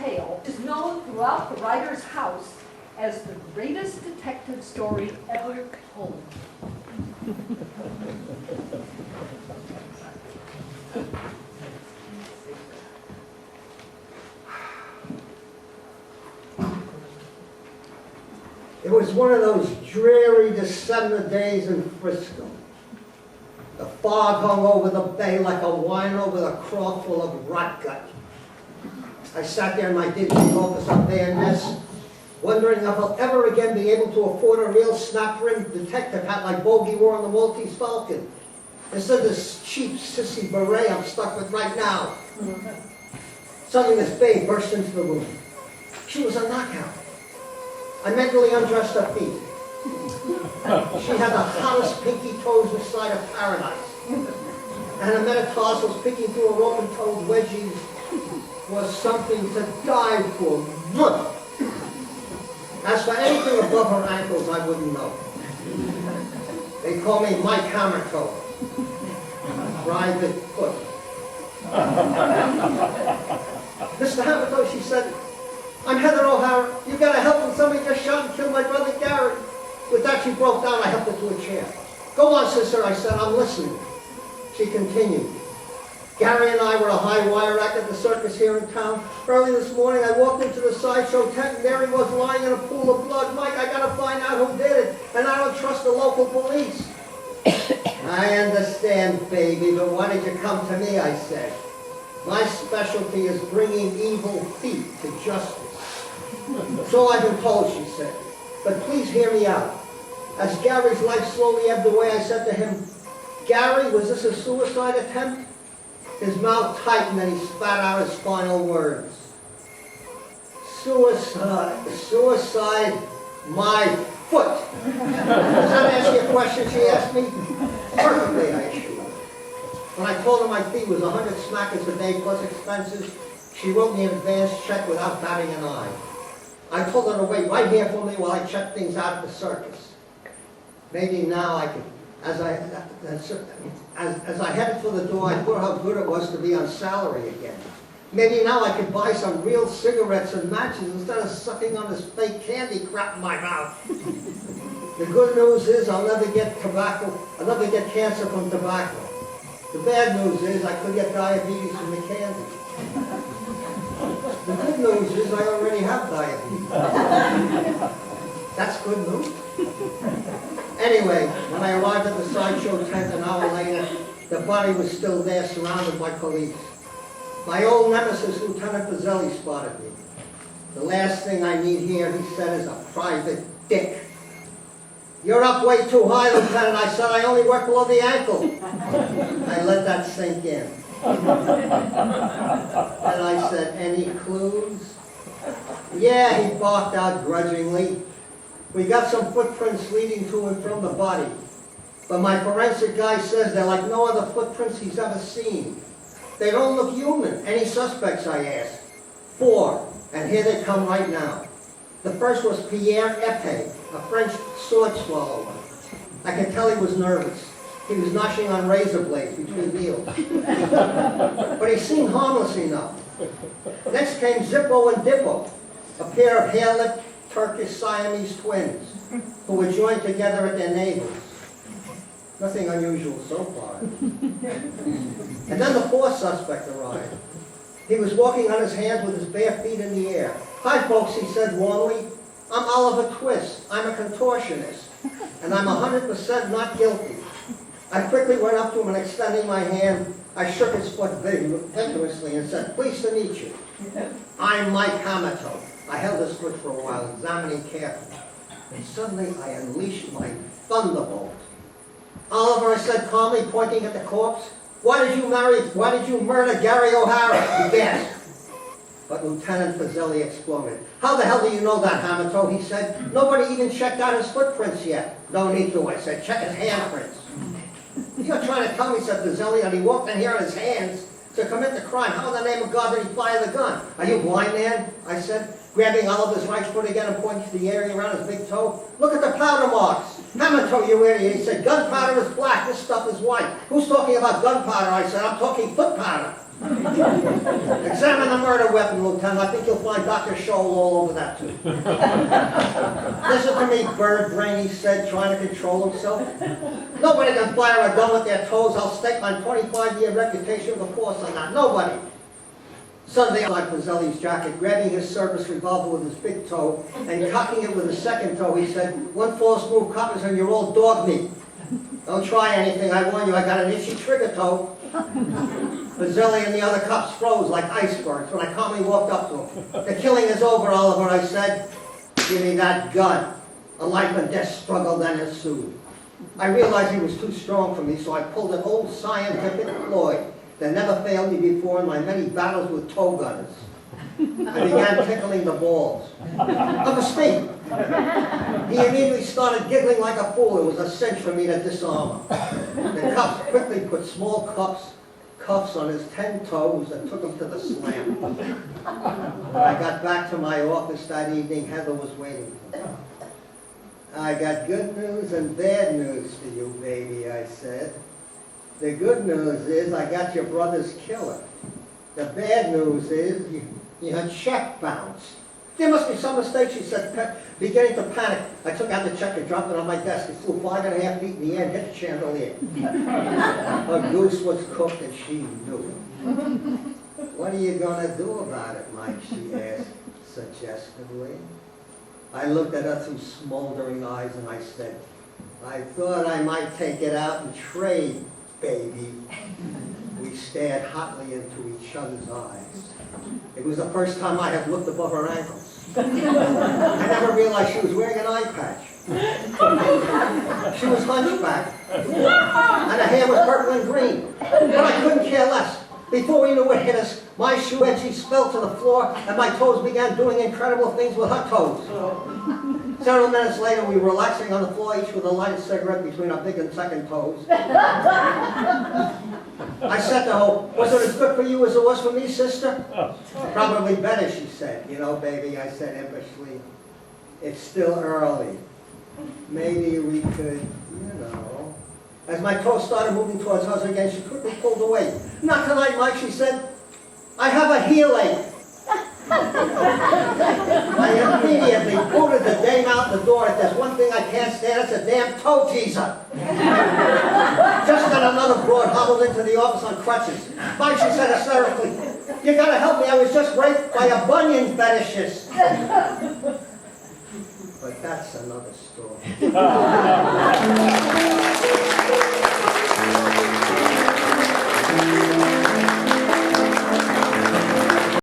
tale is known throughout the writer's house as the greatest detective story ever told. It was one of those dreary December days in Frisco. The fog hung over the bay like a wino with a craw full of rot gut. I sat there in my dingy office up there in this, wondering if I'll ever again be able to afford a real snap-rimmed detective hat like Bogey wore on the Maltese Falcon, instead of this cheap sissy beret I'm stuck with right now. Suddenly this babe burst into the room. She was a knockout. I mentally undressed her feet. She had the hottest pinky toes this side of paradise. And her metatarsals picking through her open-toed wedgies was something to die for. As for anything above her ankles, I wouldn't know. They call me Mike Hammertoe. Private foot. Mr. Hammertoe, she said, I'm Heather O'Hara. You gotta help when somebody just shot and killed my brother Gary. With that, she broke down. I helped her to a chair. Go on, sister, I said. I'm listening. She continued. Gary and I were a high wire act at the circus here in town. Early this morning, I walked into the sideshow tent, and there he was lying in a pool of blood. Mike, I gotta find out who did it, and I don't trust the local police. I understand, baby, but why did you come to me, I said. My specialty is bringing evil feet to justice. So I've been told, she said. But please hear me out. As Gary's life slowly ebbed away, I said to him, Gary, was this a suicide attempt? His mouth tightened and he spat out his final words. Suicide, my foot. Does that answer your question, she asked me? Perfectly, I assured her. When I told her my fee was 100 smackers a day plus expenses, she wrote me an advance check without batting an eye. I told her to wait right here for me while I checked things out at the circus. Maybe now I could, as I headed for the door, I thought how good it was to be on salary again. Maybe now I could buy some real cigarettes and matches instead of sucking on this fake candy crap in my mouth. The good news is I'll never get cancer from tobacco. The bad news is I could get diabetes from the candy. The good news is I already have diabetes. That's good news. Anyway, when I arrived at the sideshow tent an hour later, the body was still there, surrounded by police. My old nemesis, Lieutenant Pizzelli, spotted me. The last thing I need here, he said, is a private dick. You're up way too high, Lieutenant. I said I only work below the ankle. I let that sink in. And I said, any clues? Yeah, he barked out grudgingly. We got some footprints leading to and from the body. But my forensic guy says they're like no other footprints he's ever seen. They don't look human. Any suspects, I asked? 4, and here they come right now. The first was Pierre Epé, a French sword swallower. I could tell he was nervous. He was gnashing on razor blades between meals. But he seemed harmless enough. Next came Zippo and Dippo, a pair of hair-lipped Turkish Siamese twins who were joined together at their navels. Nothing unusual so far. And then the 4th suspect arrived. He was walking on his hands with his bare feet in the air. Hi, folks, he said warmly. I'm Oliver Twist. I'm a contortionist. And I'm 100% not guilty. I quickly went up to him and extending my hand, I shook his foot vigorously and said, pleased to meet you. I'm Mike Hammertoe. I held his foot for a while, examining carefully. And suddenly I unleashed my thunderbolt. Oliver, I said calmly, pointing at the corpse, why did you murder Gary O'Hara? He gasped. But Lieutenant Pizzelli exploded. How the hell do you know that, Hammertoe? He said. Nobody even checked out his footprints yet. No need to, I said. Check his handprints. You're trying to tell me, said Pizzelli, that he walked in here on his hands to commit the crime. How in the name of God did he fire the gun? Are you blind, man? I said, grabbing Oliver's right foot again and pointing to the area around his big toe. Look at the powder marks. Hammertoe, you idiot. He said, gunpowder is black. This stuff is white. Who's talking about gunpowder? I said, I'm talking foot powder. Examine the murder weapon, Lieutenant. I think you'll find Dr. Scholl all over that, too. Listen to me, bird brain, he said, trying to control himself. Nobody can fire a gun with their toes. I'll stake my 25-year reputation with a force on that. Nobody. Suddenly, I Pizzelli's jacket, grabbing his service revolver with his big toe and cocking it with his second toe, he said, "One false move, coppers, and you're all dog meat. Don't try anything, I warn you, I got an itchy trigger toe." Pizzelli and the other cops froze like icebergs when I calmly walked up to him. "The killing is over, Oliver," I said. "Give me that gun." A life and death struggle then ensued. I realized he was too strong for me, so I pulled an old scientific ploy that never failed me before in my many battles with tow gunners. I began tickling the balls of his feet. He immediately started giggling like a fool. It was a cinch for me to disarm him. The cops quickly put small cuffs on his 10 toes and took him to the slam. When I got back to my office that evening, Heather was waiting for me. "I got good news and bad news for you, baby," I said. "The good news is I got your brother's killer. The bad news is your check bounced." "There must be some mistake," she said, beginning to panic. I took out the check and dropped it on my desk. It flew 5.5 feet in the air and hit the chandelier. Her goose was cooked and she knew it. "What are you going to do about it, Mike?" she asked suggestively. I looked at her through smoldering eyes and I said, "I thought I might take it out and trade, baby." We stared hotly into each other's eyes. It was the first time I had looked above her ankles. I never realized she was wearing an eye patch. She was hunchbacked, and her hair was purple and green. But I couldn't care less. Before we knew it hit us, my shoe edges fell to the floor, and my toes began doing incredible things with her toes. Several minutes later, we were relaxing on the floor, each with a lighted cigarette between our big and second toes. I said to her, "Was it as good for you as it was for me, sister?" "Probably better," she said. "You know, baby," I said impishly, "it's still early. Maybe we could, you know." As my toes started moving towards hers again, she quickly pulled away. "Not tonight, Mike," she said. "I have a heel ache." I immediately booted the dame out the door. If there's one thing I can't stand, it's a damn toe teaser. Just then another broad hobbled into the office on crutches. "Mike," she said hysterically, "you gotta help me. I was just raped by a bunion fetishist." But that's another story.